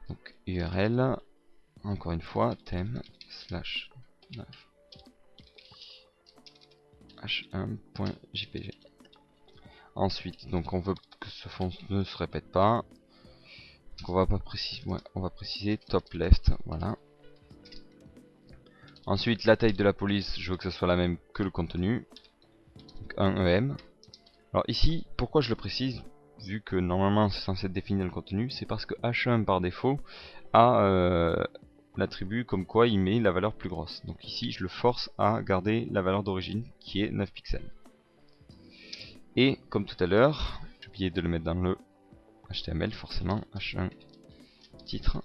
Speaker 1: Donc URL, encore une fois, thème slash h1.jpg. Ensuite, donc on veut que ce fond ne se répète pas. Donc on va préciser top left, voilà. Ensuite, la taille de la police, je veux que ce soit la même que le contenu. Donc 1 EM. Alors ici, pourquoi je le précise, vu que normalement c'est censé être défini dans le contenu, c'est parce que H1 par défaut a l'attribut comme quoi il met la valeur plus grosse. Donc ici, je le force à garder la valeur d'origine qui est 9 pixels. Et comme tout à l'heure, j'ai oublié de le mettre dans le HTML forcément, H1 titre,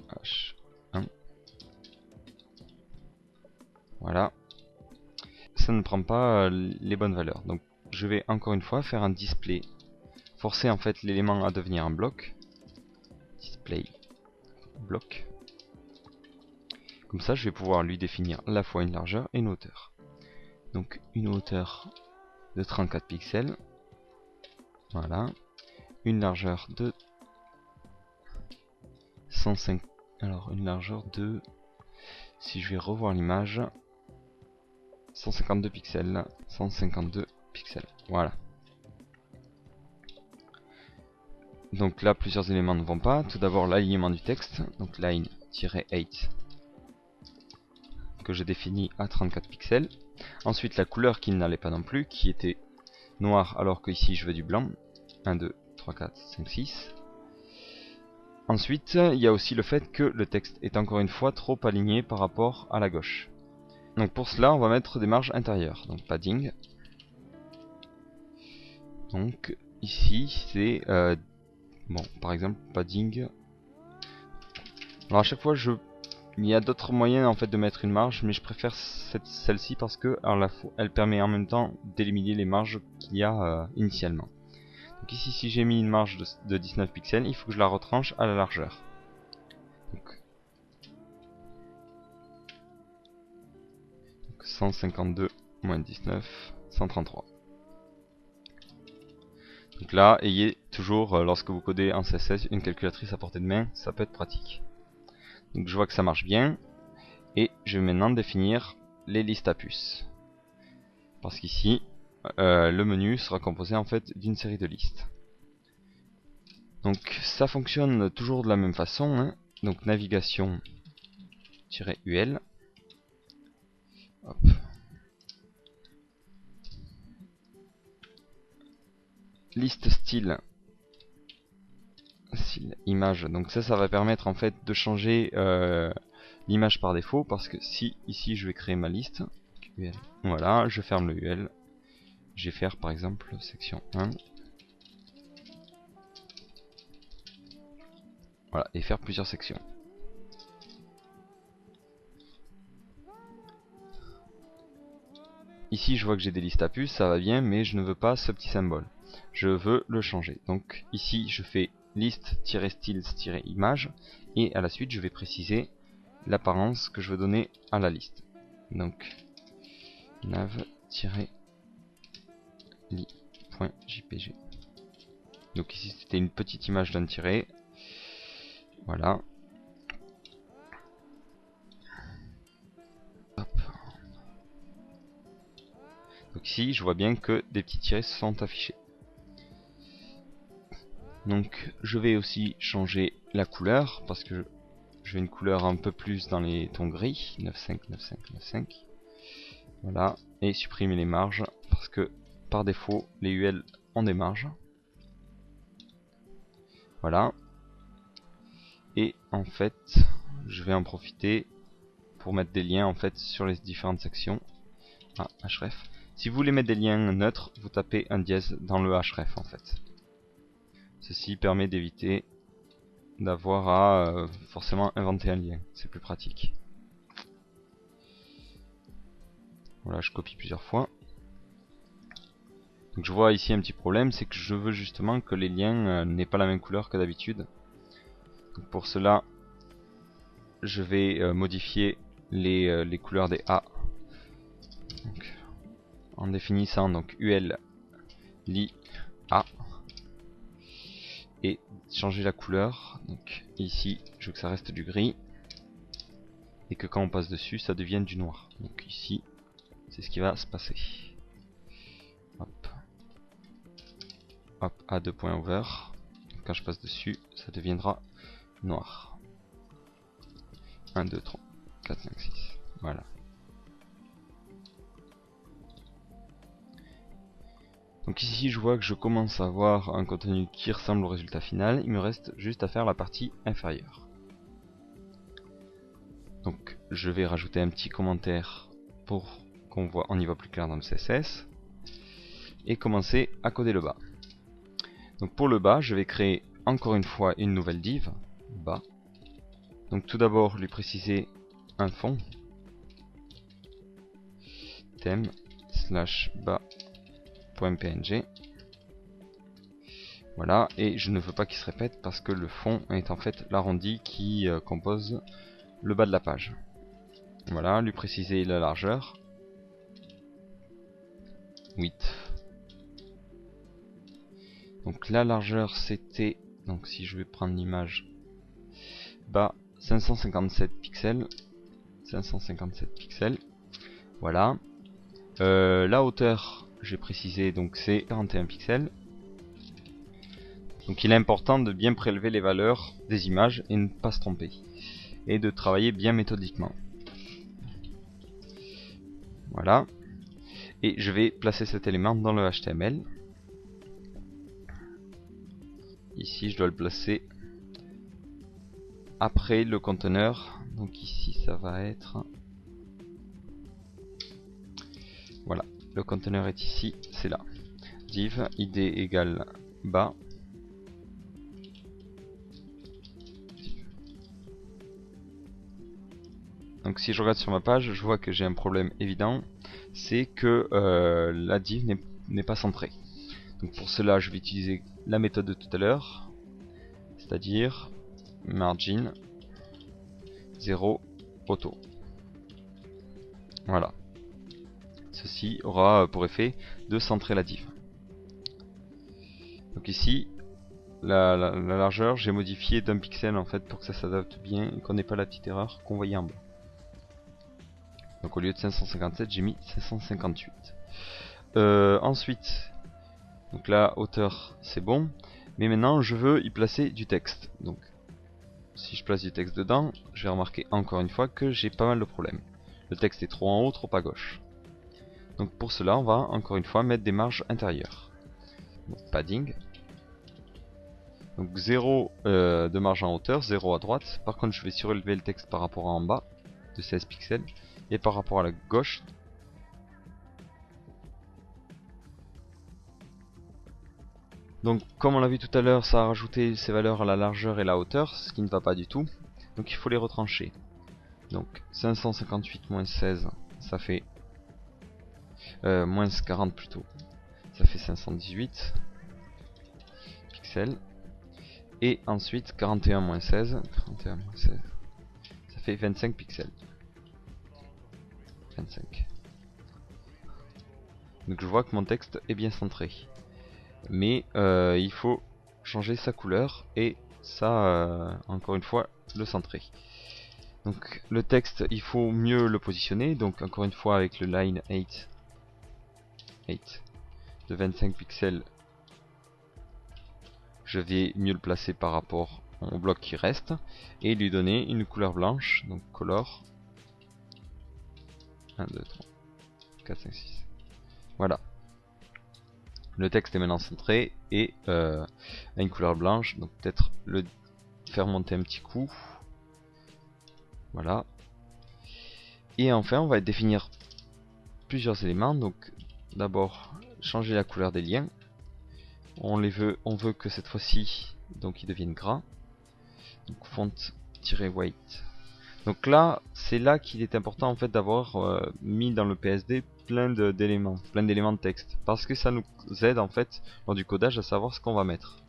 Speaker 1: H1, voilà. Ça ne prend pas les bonnes valeurs. Donc je vais encore une fois faire un display, forcer en fait l'élément à devenir un bloc, display bloc. Comme ça je vais pouvoir lui définir à la fois une largeur et une hauteur. Donc une hauteur de 34 pixels, voilà, une largeur de 105, alors une largeur de, si je vais revoir l'image, 152 pixels, 152 pixels, voilà. Donc là plusieurs éléments ne vont pas. Tout d'abord l'alignement du texte, donc line-8 que j'ai défini à 34 pixels. Ensuite la couleur qui n'allait pas non plus, qui était noire alors que ici je veux du blanc. 1, 2, 3, 4, 5, 6. Ensuite il y a aussi le fait que le texte est encore une fois trop aligné par rapport à la gauche. Donc pour cela on va mettre des marges intérieures, donc padding. Donc ici c'est bon, par exemple padding. Alors à chaque fois il y a d'autres moyens en fait de mettre une marge, mais je préfère celle-ci parce que elle permet en même temps d'éliminer les marges qu'il y a initialement. Donc ici si j'ai mis une marge de 19 pixels, il faut que je la retranche à la largeur. Donc 152 moins 19, 133. Donc là, ayez toujours, lorsque vous codez en CSS, une calculatrice à portée de main, ça peut être pratique. Donc je vois que ça marche bien, et je vais maintenant définir les listes à puces. Parce qu'ici, le menu sera composé en fait d'une série de listes. Donc ça fonctionne toujours de la même façon, hein. Donc navigation-ul. Hop. Liste style image, donc ça va permettre en fait de changer l'image par défaut, parce que si ici je vais créer ma liste UL, voilà, je ferme le UL, je vais faire par exemple section 1, voilà, et faire plusieurs sections. Ici je vois que j'ai des listes à puces, ça va bien, mais je ne veux pas ce petit symbole, je veux le changer. Donc ici je fais liste-styles-image, et à la suite je vais préciser l'apparence que je veux donner à la liste. Donc nav-li.jpg. Donc ici c'était une petite image d'un tiret. Voilà. Hop. Donc ici je vois bien que des petits tirets sont affichés. Donc je vais aussi changer la couleur parce que je veux une couleur un peu plus dans les tons gris. 9,5, 9,5, 9,5. Voilà. Et supprimer les marges parce que par défaut les UL ont des marges. Voilà. Et en fait je vais en profiter pour mettre des liens en fait sur les différentes sections. Ah, href. Si vous voulez mettre des liens neutres, vous tapez un dièse dans le href en fait. Ceci permet d'éviter d'avoir à forcément inventer un lien, c'est plus pratique. Voilà, je copie plusieurs fois. Donc je vois ici un petit problème, c'est que je veux justement que les liens n'aient pas la même couleur que d'habitude. Pour cela, je vais modifier les couleurs des A. Donc, en définissant donc UL li A et changer la couleur. Donc ici, je veux que ça reste du gris et que quand on passe dessus, ça devienne du noir. Donc ici, c'est ce qui va se passer. Hop. Hop, A 2 points over. Quand je passe dessus, ça deviendra noir. 1, 2, 3, 4, 5, 6. Voilà. Donc ici je vois que je commence à avoir un contenu qui ressemble au résultat final. Il me reste juste à faire la partie inférieure. Donc je vais rajouter un petit commentaire pour qu'on y voit plus clair dans le CSS. Et commencer à coder le bas. Donc pour le bas, je vais créer encore une fois une nouvelle div, bas. Donc tout d'abord lui préciser un fond, thème / bas.png. Voilà, et je ne veux pas qu'il se répète parce que le fond est en fait l'arrondi qui compose le bas de la page. Voilà, lui préciser la largeur, 8. Donc la largeur c'était, donc si je vais prendre l'image, bas 557 pixels. 557 pixels. Voilà. La hauteur, j'ai précisé, donc c'est 41 pixels. Donc il est important de bien prélever les valeurs des images et ne pas se tromper. Et de travailler bien méthodiquement. Voilà. Et je vais placer cet élément dans le HTML. Ici je dois le placer après le conteneur. Donc ici ça va être... Voilà, le conteneur est ici, c'est là. Div id égale bas. Donc si je regarde sur ma page, je vois que j'ai un problème évident, c'est que la div n'est pas centrée. Donc pour cela, je vais utiliser la méthode de tout à l'heure, c'est-à-dire margin 0 auto. Voilà. Ceci aura pour effet de centrer la div. Donc ici, la largeur, j'ai modifié d'un pixel en fait pour que ça s'adapte bien et qu'on n'ait pas la petite erreur qu'on voyait en bas. Donc au lieu de 557, j'ai mis 558. Ensuite, donc la hauteur c'est bon, mais maintenant je veux y placer du texte. Donc si je place du texte dedans, je vais remarquer encore une fois que j'ai pas mal de problèmes. Le texte est trop en haut, trop à gauche. Donc pour cela, on va encore une fois mettre des marges intérieures. Donc, padding. Donc 0 de marge en hauteur, 0 à droite. Par contre, je vais surélever le texte par rapport à en bas de 16 pixels et par rapport à la gauche. Donc comme on l'a vu tout à l'heure, ça a rajouté ces valeurs à la largeur et la hauteur, ce qui ne va pas du tout. Donc il faut les retrancher. Donc 558 moins 16, ça fait moins 40 plutôt. Ça fait 518 pixels. Et ensuite 41 moins 16, 41 moins 16, ça fait 25 pixels. 25. Donc je vois que mon texte est bien centré. Mais il faut changer sa couleur et ça, encore une fois, le centrer. Donc le texte, il faut mieux le positionner. Donc encore une fois avec le line 8 de 25 pixels, je vais mieux le placer par rapport au bloc qui reste et lui donner une couleur blanche. Donc color 1, 2, 3, 4, 5, 6. Voilà. Le texte est maintenant centré et a une couleur blanche, donc peut-être le faire monter un petit coup. Voilà. Et enfin, on va définir plusieurs éléments. Donc, d'abord, changer la couleur des liens. On veut que cette fois-ci, donc, ils deviennent gras. Donc font-weight. Donc là, c'est là qu'il est important en fait d'avoir mis dans le PSD plein d'éléments de texte, parce que ça nous aide en fait lors du codage à savoir ce qu'on va mettre.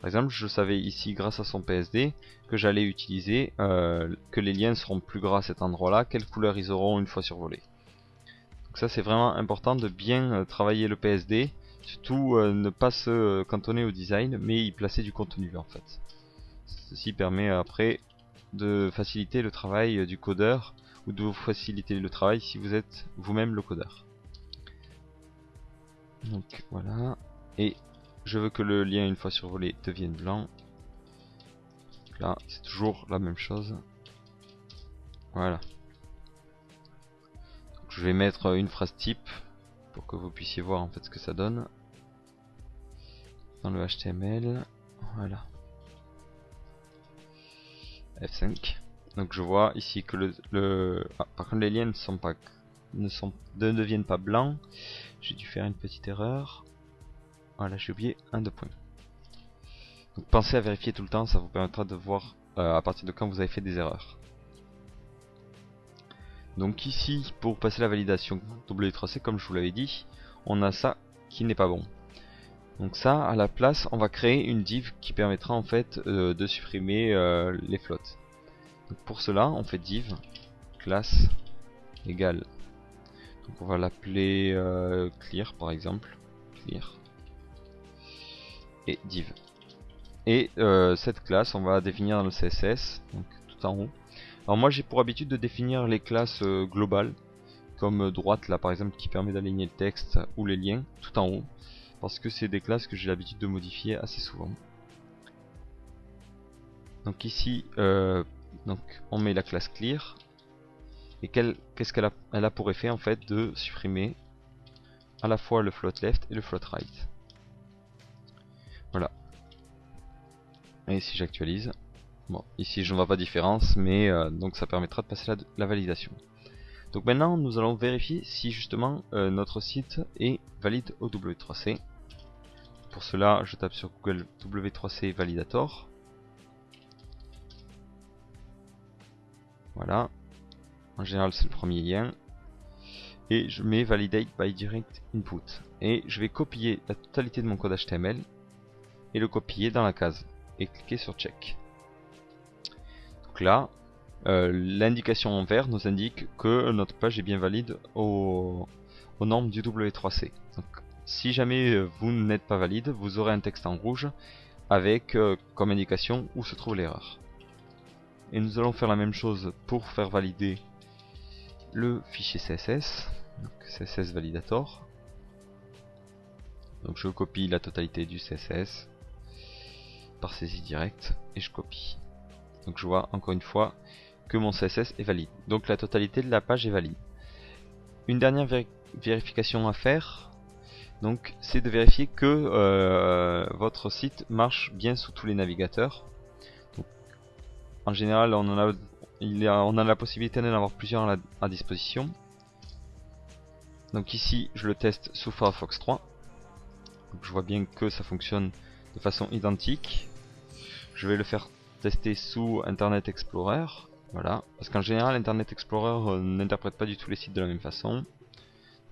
Speaker 1: Par exemple, je savais ici grâce à son PSD que j'allais utiliser que les liens seront plus gras à cet endroit-là, quelle couleur ils auront une fois survolés. Donc ça c'est vraiment important de bien travailler le PSD, surtout ne pas se cantonner au design, mais y placer du contenu en fait. Ceci permet après de faciliter le travail du codeur, ou de vous faciliter le travail si vous êtes vous-même le codeur. Donc voilà, et je veux que le lien une fois survolé devienne blanc. Donc là c'est toujours la même chose. Voilà. Donc je vais mettre une phrase type pour que vous puissiez voir en fait ce que ça donne dans le HTML. Voilà. F5. Donc je vois ici que par contre les liens ne deviennent pas blancs. J'ai dû faire une petite erreur. Voilà, j'ai oublié un de points. Donc pensez à vérifier tout le temps, ça vous permettra de voir à partir de quand vous avez fait des erreurs. Donc ici, pour passer la validation W3C, comme je vous l'avais dit, on a ça qui n'est pas bon. Donc ça, à la place, on va créer une div qui permettra en fait de supprimer les flottes. Donc pour cela, on fait div classe égale. Donc on va l'appeler clear par exemple, clear et div. Et cette classe, on va définir dans le CSS, donc tout en haut. Alors moi j'ai pour habitude de définir les classes globales, comme droite là par exemple qui permet d'aligner le texte ou les liens tout en haut, parce que c'est des classes que j'ai l'habitude de modifier assez souvent. Donc ici, donc on met la classe clear, et qu'est-ce qu'elle a pour effet en fait de supprimer à la fois le float left et le float right. Voilà. Et si j'actualise, bon ici je ne vois pas de différence, mais donc ça permettra de passer la validation. Donc maintenant nous allons vérifier si justement notre site est valide au W3C. Pour cela je tape sur Google W3C Validator. Voilà. En général c'est le premier lien. Et je mets Validate by Direct Input. Et je vais copier la totalité de mon code HTML et le copier dans la case. Et cliquer sur Check. Donc là, l'indication en vert nous indique que notre page est bien valide aux normes du W3C. Donc si jamais vous n'êtes pas valide, vous aurez un texte en rouge avec comme indication où se trouve l'erreur. Et nous allons faire la même chose pour faire valider le fichier CSS, donc CSS Validator. Donc je copie la totalité du CSS par saisie directe et je copie. Donc je vois encore une fois que mon CSS est valide. Donc la totalité de la page est valide. Une dernière vérification à faire, donc c'est de vérifier que votre site marche bien sous tous les navigateurs. Donc, en général on a la possibilité d'en avoir plusieurs à disposition. Donc ici je le teste sous Firefox 3. Donc, je vois bien que ça fonctionne de façon identique. Je vais le faire tester sous Internet Explorer. Voilà, parce qu'en général Internet Explorer n'interprète pas du tout les sites de la même façon. Donc,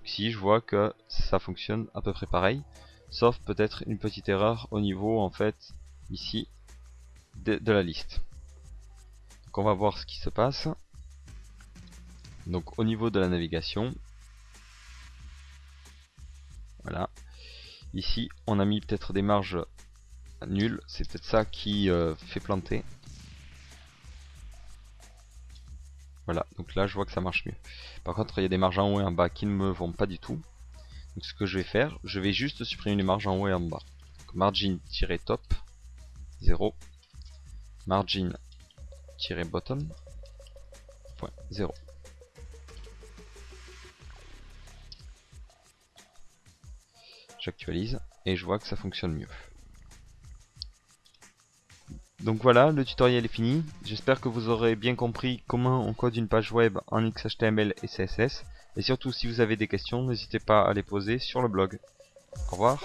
Speaker 1: ici je vois que ça fonctionne à peu près pareil, sauf peut-être une petite erreur au niveau en fait ici de la liste. Donc on va voir ce qui se passe. Donc au niveau de la navigation, voilà, ici on a mis peut-être des marges nulles, c'est peut-être ça qui fait planter. Voilà, donc là je vois que ça marche mieux. Par contre il y a des marges en haut et en bas qui ne me vont pas du tout. Donc ce que je vais faire, je vais juste supprimer les marges en haut et en bas. Margin-top 0, margin-bottom 0. J'actualise et je vois que ça fonctionne mieux. Donc voilà, le tutoriel est fini. J'espère que vous aurez bien compris comment on code une page web en XHTML et CSS. Et surtout, si vous avez des questions, n'hésitez pas à les poser sur le blog. Au revoir.